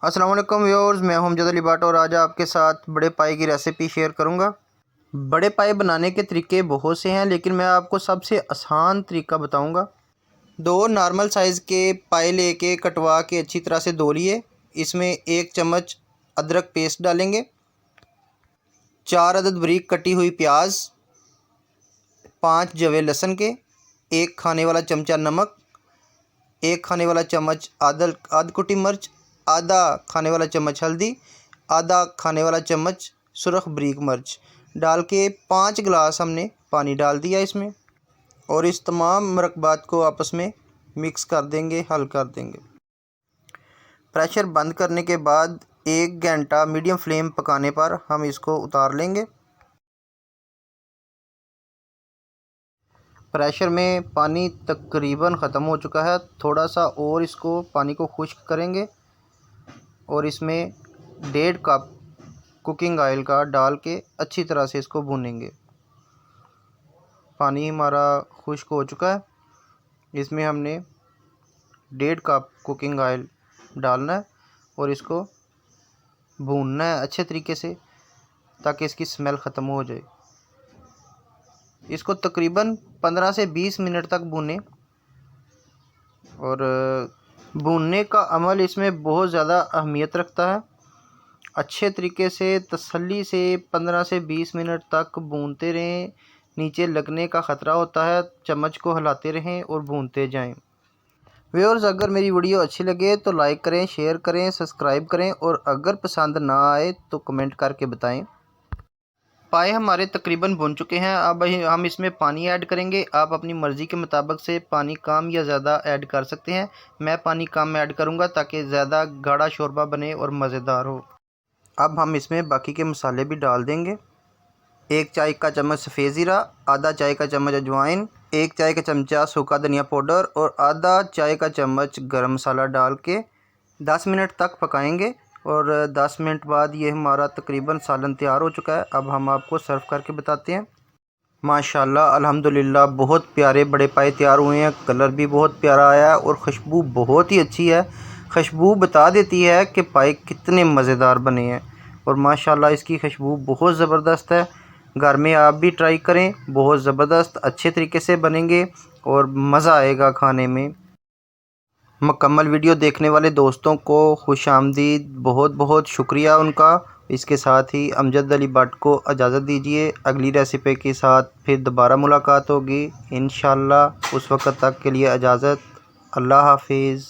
अस्सलाम वालेकुम व्यूअर्स, मैं हूं अमजद अली भट्ट और आज आपके साथ बड़े पाए की रेसिपी शेयर करूंगा। बड़े पाए बनाने के तरीके बहुत से हैं, लेकिन मैं आपको सबसे आसान तरीका बताऊंगा। दो नॉर्मल साइज़ के पाए लेके कटवा के अच्छी तरह से धो लिए। इसमें 1 चम्मच अदरक पेस्ट डालेंगे, 4 अदद बारीक कटी हुई प्याज, 5 जवे लहसुन के, 1 खाने वाला चमचा नमक, 1 खाने वाला चम्मच आध कुटी मिर्च, आधा खाने वाला चम्मच हल्दी, आधा खाने वाला चम्मच सुरख बारीक मिर्च डाल के 5 गिलास हमने पानी डाल दिया इसमें। और इस तमाम मरकबात को आपस में मिक्स कर देंगे, हल कर देंगे। प्रेशर बंद करने के बाद 1 घंटा मीडियम फ्लेम पकाने पर हम इसको उतार लेंगे। प्रेशर में पानी तकरीबन ख़त्म हो चुका है, थोड़ा सा और इसको पानी को खुश्क करेंगे और इसमें 1.5 कप कुकिंग ऑयल का डाल के अच्छी तरह से इसको भूनेंगे। पानी हमारा खुश्क हो चुका है, इसमें हमने 1.5 कप कुकिंग ऑयल डालना है और इसको भूनना है अच्छे तरीके से ताकि इसकी स्मेल ख़त्म हो जाए। इसको तकरीबन 15 से 20 मिनट तक भूनें। और भूनने का अमल इसमें बहुत ज़्यादा अहमियत रखता है। अच्छे तरीके से तसल्ली से 15 से 20 मिनट तक भूनते रहें। नीचे लगने का ख़तरा होता है, चम्मच को हिलाते रहें और भूनते जाएं। व्यूअर्स, अगर मेरी वीडियो अच्छी लगे तो लाइक करें, शेयर करें, सब्सक्राइब करें और अगर पसंद ना आए तो कमेंट करके बताएं। पाए हमारे तकरीबन भुन चुके हैं। अब हम इसमें पानी ऐड करेंगे। आप अपनी मर्ज़ी के मुताबिक से पानी कम या ज़्यादा ऐड कर सकते हैं। मैं पानी कम ऐड करूँगा ताकि ज़्यादा गाढ़ा शोरबा बने और मज़ेदार हो। अब हम इसमें बाकी के मसाले भी डाल देंगे। 1 चाय का चम्मच सफ़ेद ज़ीरा, आधा चाय का चम्मच अजवाइन, 1 चाय का चमचा सूखा धनिया पाउडर और आधा चाय का चम्मच गरम मसाला डाल के 10 मिनट तक पकाएंगे। और 10 मिनट बाद ये हमारा तकरीबन सालन तैयार हो चुका है। अब हम आपको सर्व करके बताते हैं। माशाल्लाह अल्हम्दुलिल्लाह बहुत प्यारे बड़े पाए तैयार हुए हैं। कलर भी बहुत प्यारा आया है और खुशबू बहुत ही अच्छी है। खुशबू बता देती है कि पाए कितने मज़ेदार बने हैं और माशाल्लाह इसकी खुशबू बहुत ज़बरदस्त है। घर में आप भी ट्राई करें, बहुत ज़बरदस्त अच्छे तरीके से बनेंगे और मज़ा आएगा खाने में। मुकम्मल वीडियो देखने वाले दोस्तों को खुशामदीद, बहुत बहुत शुक्रिया उनका। इसके साथ ही अमजद अली भट्ट को इजाज़त दीजिए। अगली रेसिपी के साथ फिर दोबारा मुलाकात होगी इंशाअल्लाह। उस वक़्त तक के लिए इजाज़त। अल्लाह हाफिज़।